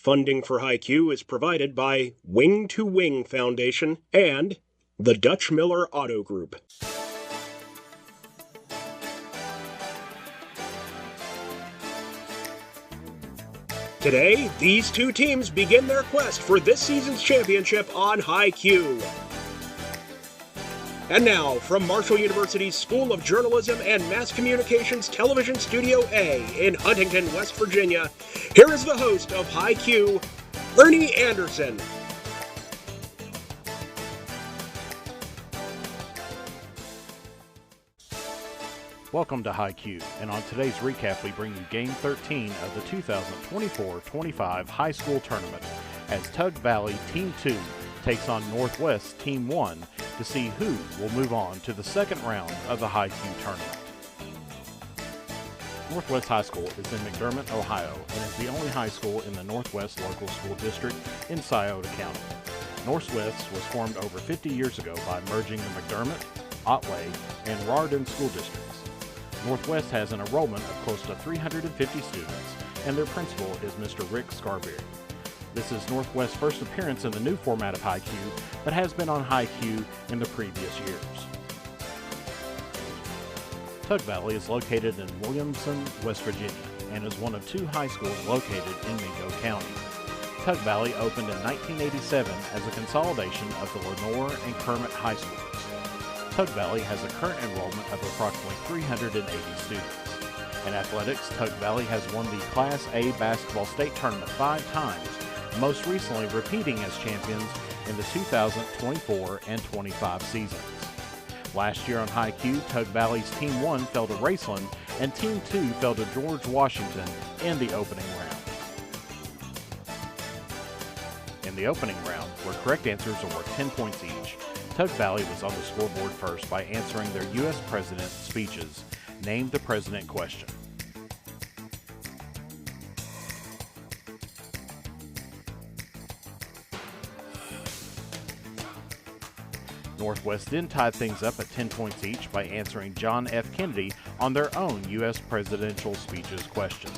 Funding for HiQ is provided by Wing to Wing Foundation and the Dutch Miller Auto Group. Today, these two teams begin their quest for this season's championship on HiQ. And now, from Marshall University's School of Journalism and Mass Communications Television Studio A in Huntington, West Virginia, here is the host of HiQ, Ernie Anderson. Welcome to HiQ, and on today's recap we bring you Game 13 of the 2024-25 high school tournament as Tug Valley Team 2 takes on Northwest Team 1 to see who will move on to the second round of the HiQ tournament. Northwest High School is in McDermott, Ohio, and is the only high school in the Northwest Local School District in Scioto County. Northwest was formed over 50 years ago by merging the McDermott, Otway, and Rardon school districts. Northwest has an enrollment of close to 350 students, and their principal is Mr. Rick Scarberry. This is Northwest's first appearance in the new format of HiQ, but has been on HiQ in the previous years. Tug Valley is located in Williamson, West Virginia, and is one of two high schools located in Mingo County. Tug Valley opened in 1987 as a consolidation of the Lenore and Kermit high schools. Tug Valley has a current enrollment of approximately 380 students. In athletics, Tug Valley has won the Class A basketball state tournament 5 times, most recently repeating as champions in the 2024 and 25 seasons. Last year on HiQ, Tug Valley's Team 1 fell to Raceland, and Team 2 fell to George Washington in the opening round. In the opening round, where correct answers are worth 10 points each, Tug Valley was on the scoreboard first by answering their U.S. President's speeches. Name the President question. Northwest then tied things up at 10 points each by answering John F. Kennedy on their own U.S. presidential speeches question.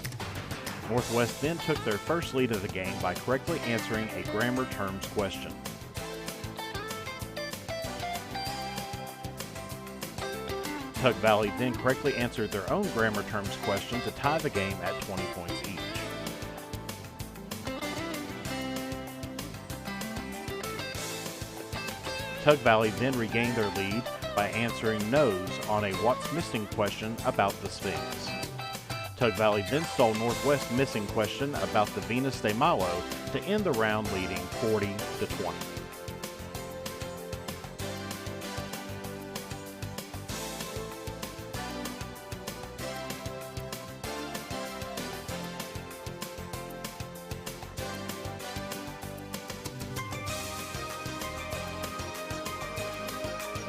Northwest then took their first lead of the game by correctly answering a grammar terms question. Tug Valley then correctly answered their own grammar terms question to tie the game at 20 points each. Tug Valley then regained their lead by answering no's on a what's missing question about the Sphinx. Tug Valley then stole Northwest's missing question about the Venus de Milo to end the round leading 40-20.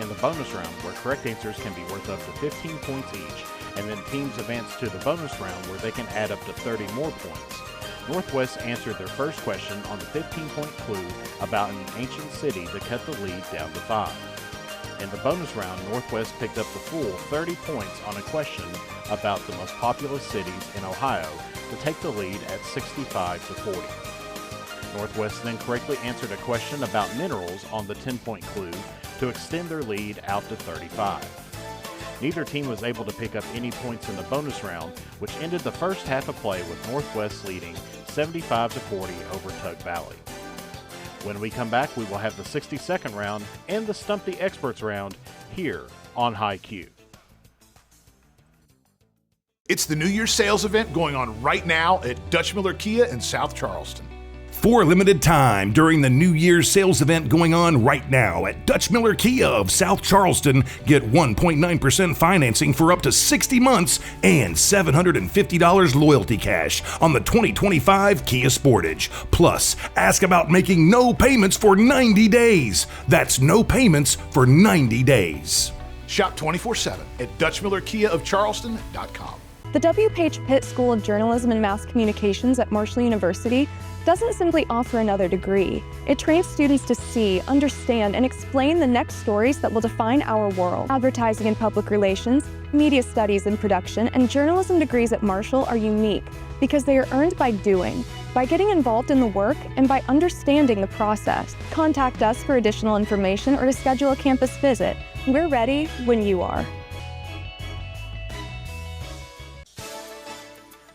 In the bonus round, where correct answers can be worth up to 15 points each, and then teams advance to the bonus round where they can add up to 30 more points. Northwest answered their first question on the 15-point clue about an ancient city to cut the lead down to 5. In the bonus round, Northwest picked up the full 30 points on a question about the most populous cities in Ohio to take the lead at 65-40. Northwest then correctly answered a question about minerals on the 10-point clue to extend their lead out to 35. Neither team was able to pick up any points in the bonus round, which ended the first half of play with Northwest leading 75-40 over Tug Valley. When we come back, we will have the 60-second round and the Stump the Experts round here on HiQ. It's the New Year's sales event going on right now at Dutch Miller Kia in South Charleston. For a limited time during the New Year's sales event going on right now at Dutch Miller Kia of South Charleston, get 1.9% financing for up to 60 months and $750 loyalty cash on the 2025 Kia Sportage. Plus, ask about making no payments for 90 days. That's no payments for 90 days. Shop 24/7 at DutchMillerKiaofCharleston.com. The W. Page Pitt School of Journalism and Mass Communications at Marshall University doesn't simply offer another degree. It trains students to see, understand, and explain the next stories that will define our world. Advertising and public relations, media studies and production, and journalism degrees at Marshall are unique because they are earned by doing. by getting involved in the work and by understanding the process. Contact us for additional information or to schedule a campus visit. We're ready when you are.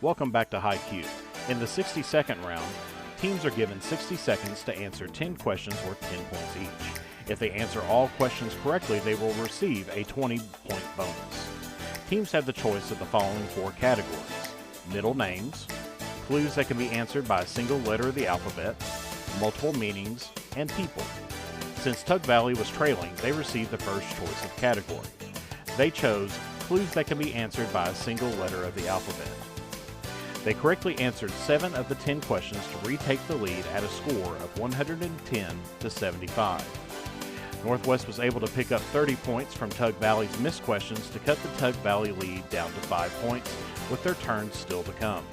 Welcome back to High Q. In the 60-second round, teams are given 60 seconds to answer 10 questions worth 10 points each. If they answer all questions correctly, they will receive a 20-point bonus. Teams have the choice of the following 4 categories: middle names, clues that can be answered by a single letter of the alphabet, multiple meanings, and people. Since Tug Valley was trailing, they received the first choice of category. They chose clues that can be answered by a single letter of the alphabet. They correctly answered 7 of the 10 questions to retake the lead at a score of 110 to 75. Northwest was able to pick up 30 points from Tug Valley's missed questions to cut the Tug Valley lead down to 5 points, with their turns still to come.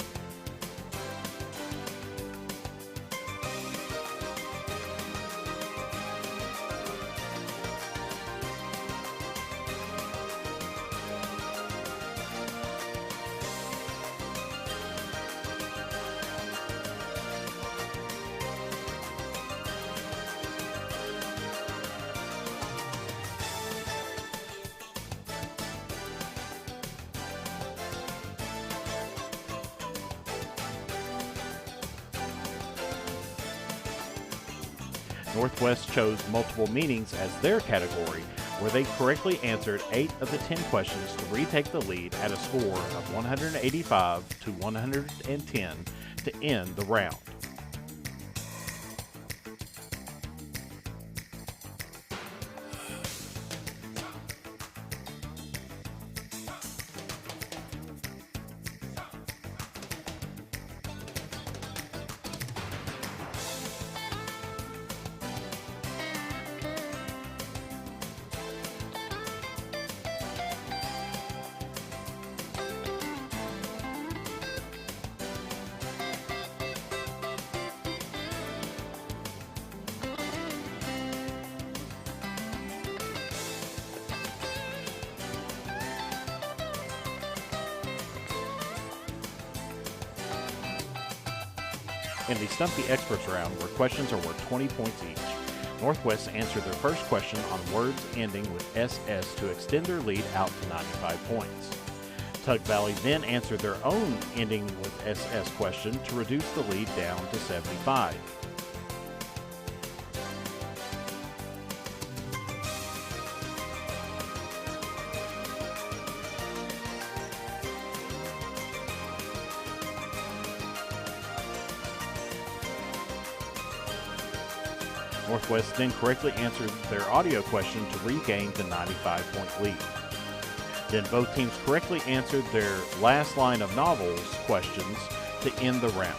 Northwest chose multiple meanings as their category, where they correctly answered 8 of the 10 questions to retake the lead at a score of 185 to 110 to end the round. In the Stump the Experts round, where questions are worth 20 points each, Northwest answered their first question on words ending with SS to extend their lead out to 95 points. Tug Valley then answered their own ending with SS question to reduce the lead down to 75. Northwest then correctly answered their audio question to regain the 95-point lead. Then both teams correctly answered their last line of novels questions to end the round.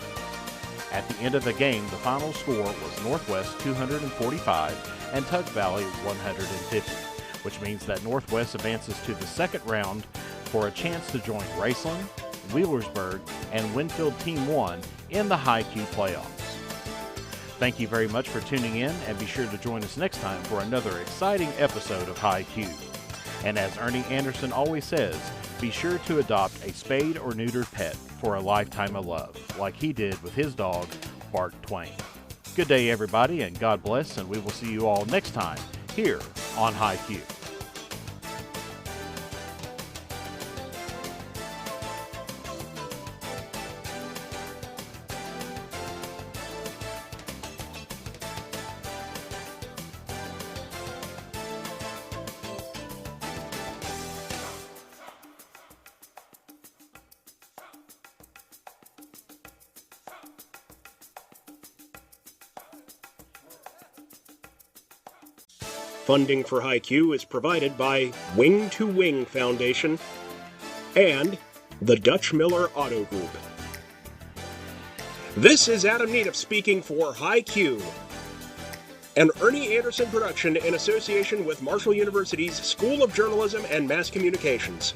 At the end of the game, the final score was Northwest 245 and Tug Valley 150, which means that Northwest advances to the second round for a chance to join Raceland, Wheelersburg, and Winfield Team 1 in the High Q playoffs. Thank you very much for tuning in, and be sure to join us next time for another exciting episode of High Q. And as Ernie Anderson always says, be sure to adopt a spayed or neutered pet for a lifetime of love, like he did with his dog, Bart Twain. Good day, everybody, and God bless, and we will see you all next time here on High Q. Funding for High Q is provided by Wing to Wing Foundation and the Dutch Miller Auto Group. This is Adam Needham speaking for High Q, an Ernie Anderson production in association with Marshall University's School of Journalism and Mass Communications.